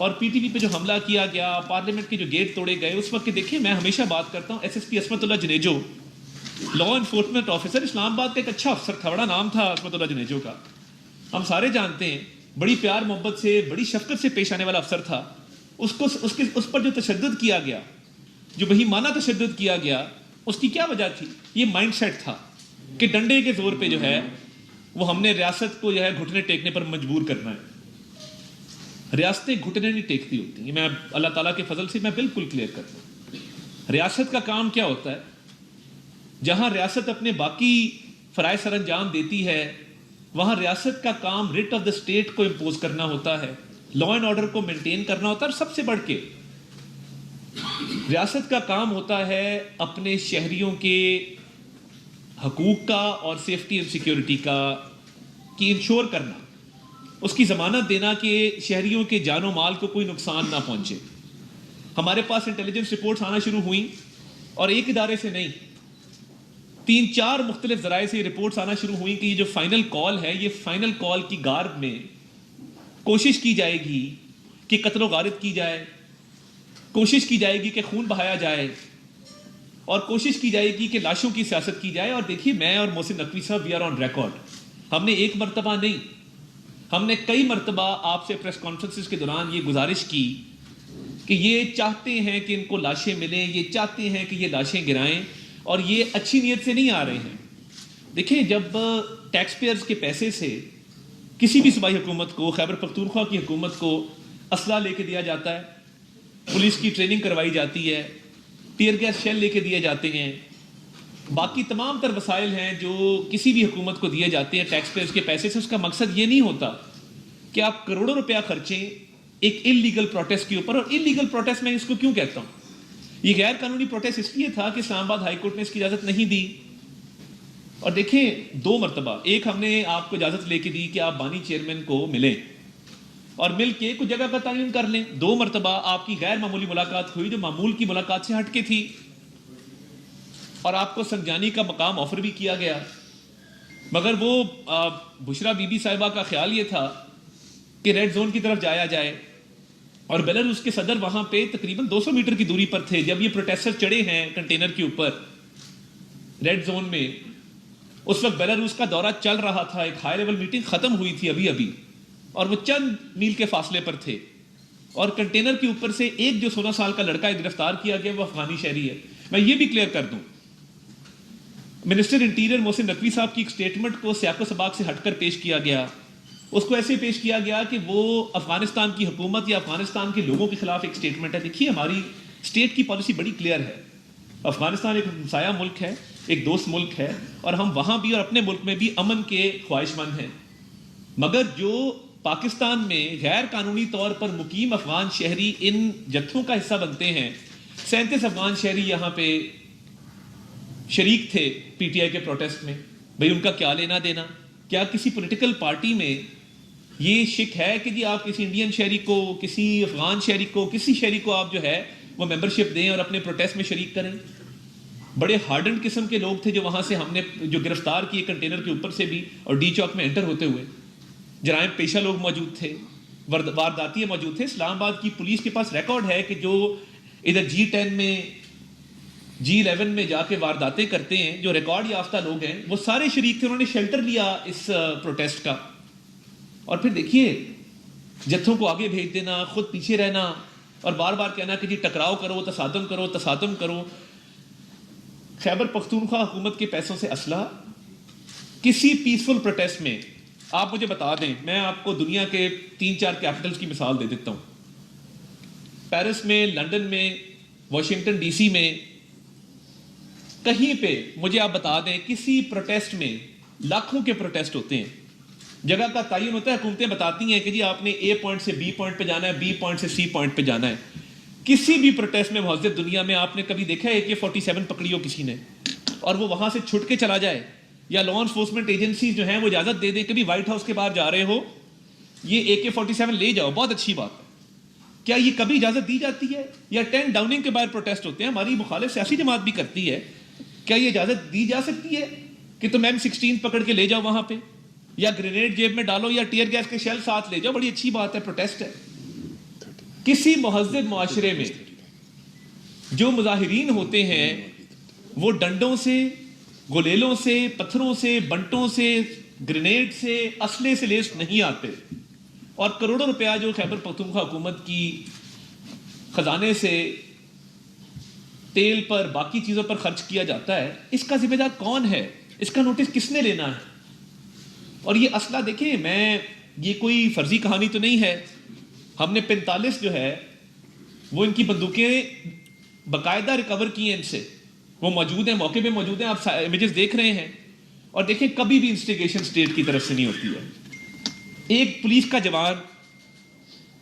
اور P T V پہ جو حملہ کیا گیا, پارلیمنٹ کے جو گیٹ توڑے گئے, اس وقت دیکھیں میں ہمیشہ بات کرتا ہوں, ایس ایس پی عصمت اللہ جنیجو لا انفورسمنٹ آفیسر, اسلام آباد کا ایک اچھا افسر تھا, بڑا نام تھا عصمت اللہ جنیجو کا, ہم سارے جانتے ہیں, بڑی پیار محبت سے بڑی شفقت سے پیش آنے والا افسر تھا. اس پر جو تشدد کیا گیا, جو بہیمانہ تشدد کیا گیا, اس کی کیا وجہ تھی؟ یہ مائنڈ سیٹ تھا کہ ڈنڈے کے زور پہ جو ہے وہ ہم نے ریاست کو جو ہے گھٹنے ٹیکنے پر مجبور کرنا ہے. ریاستیں گھٹنے نہیں ٹیکتی ہوتی ہیں, میں اللہ تعالیٰ کے فضل سے میں بالکل کلیئر کرتا ہوں. ریاست کا کام کیا ہوتا ہے؟ جہاں ریاست اپنے باقی فرائض سر انجام دیتی ہے, وہاں ریاست کا کام ریٹ آف دا اسٹیٹ کو امپوز کرنا ہوتا ہے, لا اینڈ آرڈر کو مینٹین کرنا ہوتا ہے, اور سب سے بڑھ کے ریاست کا کام ہوتا ہے اپنے شہریوں کے حقوق کا اور سیفٹی اینڈ سیکیورٹی کی انشور کرنا, اس کی ضمانت دینا کہ شہریوں کے جان و مال کو کوئی نقصان نہ پہنچے. ہمارے پاس انٹیلیجنس رپورٹس آنا شروع ہوئیں, اور ایک ادارے سے نہیں, 3-4 مختلف ذرائع سے یہ رپورٹس آنا شروع ہوئیں کہ یہ جو فائنل کال ہے, یہ فائنل کال کی گارد میں کوشش کی جائے گی کہ قتل و غارت کی جائے, کوشش کی جائے گی کہ خون بہایا جائے, اور کوشش کی جائے گی کہ لاشوں کی سیاست کی جائے. اور دیکھیے, میں اور محسن نقوی صاحب وی آر آن ریکارڈ, ہم نے ایک مرتبہ نہیں, ہم نے کئی مرتبہ آپ سے پریس کانفرنسز کے دوران یہ گزارش کی کہ یہ چاہتے ہیں کہ ان کو لاشیں ملیں, یہ چاہتے ہیں کہ یہ لاشیں گرائیں, اور یہ اچھی نیت سے نہیں آ رہے ہیں. دیکھیں, جب ٹیکس پیئرز کے پیسے سے کسی بھی صوبائی حکومت کو, خیبر پختونخوا کی حکومت کو اسلحہ لے کے دیا جاتا ہے, پولیس کی ٹریننگ کروائی جاتی ہے, ٹیئر گیس شیل لے کے دیے جاتے ہیں, باقی تمام تر وسائل ہیں جو کسی بھی حکومت کو دیے جاتے ہیں ٹیکس پیئرز کے پیسے سے, اس کا مقصد یہ نہیں ہوتا کہ آپ کروڑوں روپیہ خرچیں ایک انلیگل پروٹیسٹ کے اوپر. اور انلیگل پروٹیسٹ میں اس کو کیوں کہتا ہوں, یہ غیر قانونی پروٹیسٹ اس لیے تھا کہ اسلام آباد ہائی کورٹ نے اس کی اجازت نہیں دی. اور دیکھیں, 2 مرتبہ, ایک ہم نے آپ کو اجازت لے کے دی کہ آپ بانی چیئرمین کو ملیں اور مل کے کچھ جگہ کا تعین کر لیں. 2 مرتبہ آپ کی غیر معمولی ملاقات ہوئی جو معمول کی ملاقات سے ہٹ کے تھی, اور آپ کو سنجانی کا مقام آفر بھی کیا گیا, مگر وہ بشرا بی بی صاحبہ کا خیال یہ تھا کہ ریڈ زون کی طرف جایا جائے, اور بیلاروس کے صدر وہاں پہ تقریباً 200 میٹر کی دوری پر تھے جب یہ پروٹیسٹر چڑھے ہیں کنٹینر کے اوپر ریڈ زون میں. اس وقت بیلاروس کا دورہ چل رہا تھا, ایک ہائی لیول میٹنگ ختم ہوئی تھی ابھی, اور وہ چند میل کے فاصلے پر تھے, اور کنٹینر کے اوپر سے ایک جو 16 سال کا لڑکا گرفتار کیا گیا وہ افغانی شہری ہے. میں یہ بھی کلیئر کر دوں, منسٹر انٹیریئر محسن نقوی صاحب کی ایک سٹیٹمنٹ کو سیاق و سباق سے ہٹ کر پیش کیا گیا. اس کو ایسے پیش کیا گیا کہ وہ افغانستان کی حکومت یا افغانستان کے لوگوں کے خلاف ایک سٹیٹمنٹ ہے. دیکھیے, ہماری اسٹیٹ کی پالیسی بڑی کلیئر ہے, افغانستان ایک ہمسایہ ملک ہے, ایک دوست ملک ہے, اور ہم وہاں بھی اور اپنے ملک میں بھی امن کے خواہش مند ہیں. مگر جو پاکستان میں غیر قانونی طور پر مقیم افغان شہری ان جتھوں کا حصہ بنتے ہیں, 37 افغان شہری یہاں پہ شریک تھے پی ٹی آئی کے پروٹیسٹ میں, بھئی ان کا کیا لینا دینا؟ کیا کسی پولیٹیکل پارٹی میں یہ شک ہے کہ جی آپ کسی انڈین شہری کو, کسی افغان شہری کو, کسی شہری کو آپ جو ہے وہ ممبرشپ دیں اور اپنے پروٹیسٹ میں شریک کریں؟ بڑے ہارڈنڈ قسم کے لوگ تھے جو وہاں سے ہم نے جو گرفتار کیے کنٹینر کے اوپر سے بھی, اور ڈی چوک میں انٹر ہوتے ہوئے. جرائم پیشہ لوگ موجود تھے, وارداتیے موجود تھے. اسلام آباد کی پولیس کے پاس ریکارڈ ہے کہ جو ادھر G10 میں G11 میں جا کے وارداتیں کرتے ہیں, جو ریکارڈ یافتہ لوگ ہیں وہ سارے شریک تھے, انہوں نے شیلٹر لیا اس پروٹیسٹ کا. اور پھر دیکھیے, جتھوں کو آگے بھیج دینا, خود پیچھے رہنا, اور بار بار کہنا کہ جی ٹکراؤ کرو, تصادم کرو, تصادم کرو. خیبر پختونخوا حکومت کے پیسوں سے اسلحہ کسی پیسفل پروٹیسٹ میں, آپ مجھے بتا دیں, میں آپ کو دنیا کے 3-4 کیپٹلز کی مثال دے دیتا ہوں, پیرس میں, لنڈن میں, واشنگٹن ڈی سی میں, کہیں پہ مجھے آپ بتا دیں کسی پروٹیسٹ میں لاکھوں کے پروٹیسٹ ہوتے ہیں, جگہ کا تعین ہوتا ہے, حکومتیں بتاتی ہیں کہ جی آپ نے A پوائنٹ سے B پوائنٹ پہ جانا ہے, B پوائنٹ سے C پوائنٹ پہ جانا ہے. کسی بھی پروٹیسٹ میں مہذب دنیا میں آپ نے کبھی دیکھا ہے AK-47 پکڑی ہو کسی نے اور وہ وہاں سے چھٹ کے چلا جائے, یا لا انفورسمنٹ ایجنسیز جو ہیں وہ اجازت دے دیں کبھی وائٹ ہاؤس کے باہر جا رہے ہو یہ AK-47 لے جاؤ, بہت اچھی بات ہے. کیا یہ کبھی اجازت دی جاتی ہے؟ یا 10 ڈاؤننگ کے باہر پروٹیسٹ ہوتے ہیں, ہماری مخالف سیاسی جماعت بھی کرتی ہے, کیا یہ اجازت دی جا سکتی ہے کہ تم M16 پکڑ کے لے جاؤ وہاں پہ, یا گرینیڈ جیب میں ڈالو, یا ٹیئر گیس کے شیل ساتھ لے جاؤ؟ بڑی اچھی بات ہے, پروٹیسٹ ہے. کسی مہذب معاشرے میں جو مظاہرین ہوتے ہیں وہ ڈنڈوں سے، گلیلوں سے، پتھروں سے، بنٹوں سے، گرینیڈ سے، اسلحے سے لیس نہیں آتے، اور کروڑوں روپیہ جو خیبر پختونخوا حکومت کی خزانے سے تیل پر، باقی چیزوں پر خرچ کیا جاتا ہے، اس کا ذمہ دار کون ہے؟ اس کا نوٹس کس نے لینا ہے؟ اور یہ اسلحہ دیکھیں، یہ کوئی فرضی کہانی تو نہیں ہے، ہم نے 45 جو ہے وہ ان کی بندوقیں باقاعدہ ریکور کی ہیں ان سے، وہ موجود ہیں، موقع پہ موجود ہیں، آپ امیجز دیکھ رہے ہیں، اور دیکھیں کبھی بھی انسٹیگیشن اسٹیٹ کی طرف سے نہیں ہوتی ہے۔ ایک پولیس کا جوان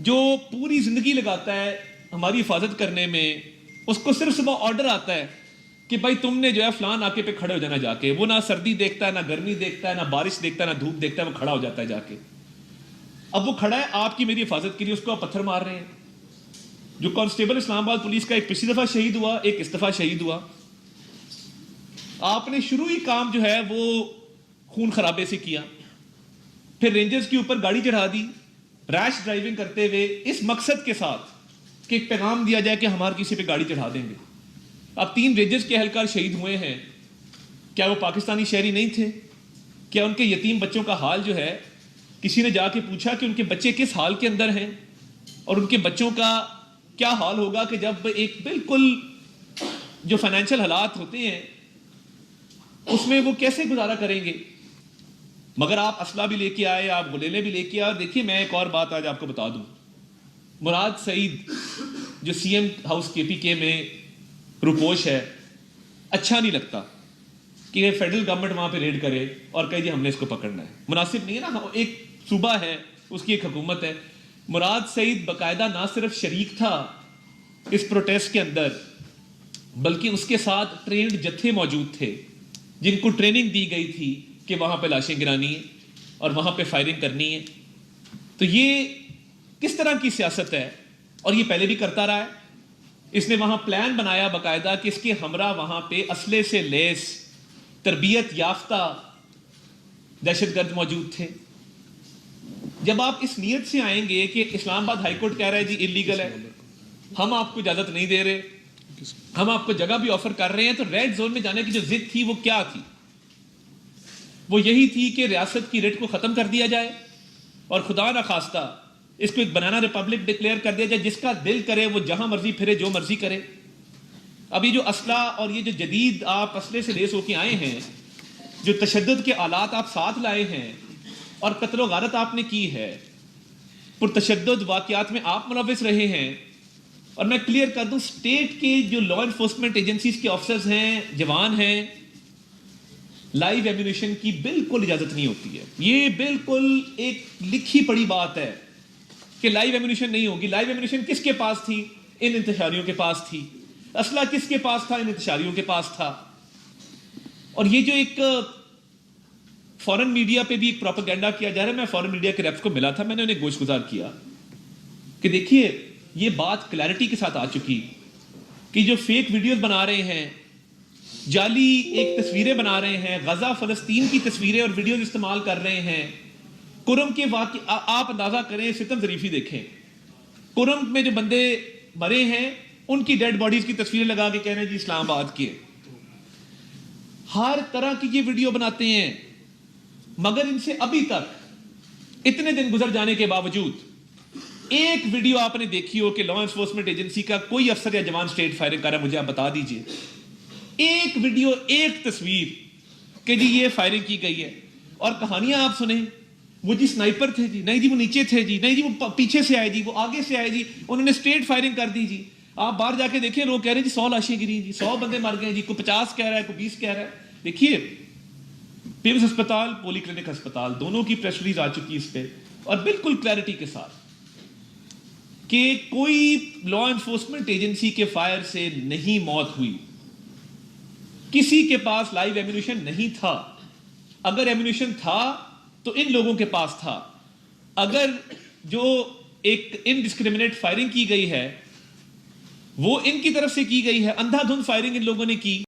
جو پوری زندگی لگاتا ہے ہماری حفاظت کرنے میں، اس کو صرف صبح آرڈر آتا ہے کہ بھائی تم نے جو ہے فلان ناکے پہ کھڑے ہو جانا جا کے، وہ نہ سردی دیکھتا ہے، نہ گرمی دیکھتا ہے، نہ بارش دیکھتا ہے، نہ دھوپ دیکھتا ہے، وہ کھڑا ہو جاتا ہے جا کے۔ اب وہ کھڑا ہے آپ کی میری حفاظت کے لیے، اس کو آپ پتھر مار رہے ہیں۔ جو کانسٹیبل اسلام آباد پولیس کا ایک پچھلی دفعہ شہید ہوا، ایک اس دفعہ شہید ہوا، آپ نے شروع ہی کام جو ہے وہ خون خرابے سے کیا، پھر رینجرز کے اوپر گاڑی چڑھا دی ریش ڈرائیونگ کرتے ہوئے، اس مقصد کے ساتھ کہ ایک پیغام دیا جائے کہ ہمارے کسی پہ گاڑی چڑھا دیں گے۔ اب 3 رینجرز کے اہلکار شہید ہوئے ہیں، کیا وہ پاکستانی شہری نہیں تھے؟ کیا ان کے یتیم بچوں کا حال جو ہے، کسی نے جا کے پوچھا کہ ان کے بچے کس حال کے اندر ہیں، اور ان کے بچوں کا کیا حال ہوگا کہ جب ایک بالکل جو فائنینشیل حالات ہوتے ہیں اس میں وہ کیسے گزارا کریں گے؟ مگر آپ اسلحہ بھی لے کے آئے، آپ گلیلے بھی لے کے آئے۔ اور دیکھیے میں ایک اور بات آج آپ کو بتا دوں، مراد سعید جو سی ایم ہاؤس کے پی کے میں روپوش ہے، اچھا نہیں لگتا کہ فیڈرل گورنمنٹ وہاں پہ ریڈ کرے اور کہے جی ہم نے اس کو پکڑنا ہے، مناسب نہیں ہے نا۔ ایک صوبہ ہے، اس کی ایک حکومت ہے۔ مراد سعید باقاعدہ نہ صرف شریک تھا اس پروٹیسٹ کے اندر، بلکہ اس کے ساتھ ٹرینڈ جتھے موجود تھے جن کو ٹریننگ دی گئی تھی کہ وہاں پہ لاشیں گرانی ہیں اور وہاں پہ فائرنگ کرنی ہے۔ تو یہ کس طرح کی سیاست ہے؟ اور یہ پہلے بھی کرتا رہا ہے۔ اس نے وہاں پلان بنایا باقاعدہ کہ اس کے ہمراہ وہاں پہ اسلحے سے لیس تربیت یافتہ دہشت گرد موجود تھے۔ جب آپ اس نیت سے آئیں گے کہ اسلام آباد ہائی کورٹ کہہ رہا ہے جی انلیگل ہے، ہم آپ کو اجازت نہیں دے رہے، ہم آپ کو جگہ بھی آفر کر رہے ہیں، تو ریڈ زون میں جانے کی جو ضد تھی وہ کیا تھی؟ وہ یہی تھی کہ ریاست کی ریٹ کو ختم کر دیا جائے اور خدا نہ خواستہ اس کو ایک بنانا ریپبلک ڈکلیئر کر دیا جائے، جس کا دل کرے وہ جہاں مرضی پھرے، جو مرضی کرے۔ اب یہ جو اسلحہ اور یہ جو جدید آپ اسلحے سے لیس ہو کے آئے ہیں، جو تشدد کے آلات آپ ساتھ لائے ہیں اور قتل و غارت آپ نے کی ہے، پرتشدد واقعات میں آپ ملوث رہے ہیں، اور میں کلیئر کر دوں اسٹیٹ کے جو لا انفورسمنٹ ایجنسیز کے آفیسرز ہیں، جوان ہیں، لائیو ایمونیشن کی بالکل اجازت نہیں ہوتی ہے۔ یہ بالکل ایک لکھی پڑی بات ہے کہ لائیو ایمونیشن نہیں ہوگی۔ لائیو ایمونیشن کس کے پاس تھی؟ ان انتشاریوں کے پاس تھی۔ اسلحہ کس کے پاس تھا؟ ان انتشاریوں کے پاس تھا۔ اور یہ جو ایک فورن میڈیا پہ بھی ایک پروپیگنڈا کیا جا رہا ہے، میں فورن میڈیا کے ریپس کو ملا تھا، میں نے انہیں گوش گزار کیا کہ دیکھیے یہ بات کلیئرٹی کے ساتھ آ چکی کہ جو فیک ویڈیوز بنا رہے ہیں، جعلی ایک تصویریں بنا رہے ہیں، غزہ فلسطین کی تصویریں اور ویڈیوز استعمال کر رہے ہیں۔ کرم کے واقع آپ اندازہ کریں، ستم ظریفی دیکھیں، کرم میں جو بندے مرے ہیں ان کی ڈیڈ باڈیز کی تصویریں لگا کے کہہ رہے ہیں جی اسلام آباد کی ہے۔ ہر طرح کی یہ ویڈیو بناتے ہیں، مگر ان سے ابھی تک اتنے دن گزر جانے کے باوجود ایک ویڈیو آپ نے دیکھی ہو کہ لا انفورسمنٹ ایجنسی کا کوئی افسر یا جوان اسٹیٹ فائرنگ کر رہا ہے؟ مجھے آپ بتا دیجئے ایک ویڈیو، ایک تصویر کہ جی یہ فائرنگ کی گئی ہے۔ اور کہانیاں آپ سنیں، وہ جی سنائپر تھے جی، نہیں جی وہ نیچے تھے جی، نہیں جی وہ پیچھے سے آئے جی، وہ آگے سے آئے جی، انہوں نے اسٹیٹ فائرنگ کر دی جی۔ آپ باہر جا کے دیکھیں، لوگ کہہ رہے ہیں جی 100 لاشیں گری جی، 100 بندے مر گئے جی، کوئی 50 کہہ رہا ہے، کوئی 20 کہہ رہا ہے۔ دیکھیے پیمز ہسپتال، پولی کلینک ہسپتال، دونوں کی پریس ریلیز آ چکی اس پہ، اور بالکل کلیئرٹی کے ساتھ کہ کوئی لا انفورسمنٹ ایجنسی کے فائر سے نہیں موت ہوئی، کسی کے پاس لائیو ایمونیشن نہیں تھا۔ اگر ایمونیشن تھا تو ان لوگوں کے پاس تھا۔ اگر جو ایک انڈسکریمنیٹ فائرنگ کی گئی ہے وہ ان کی طرف سے کی گئی ہے، اندھا دھند فائرنگ ان لوگوں نے کی۔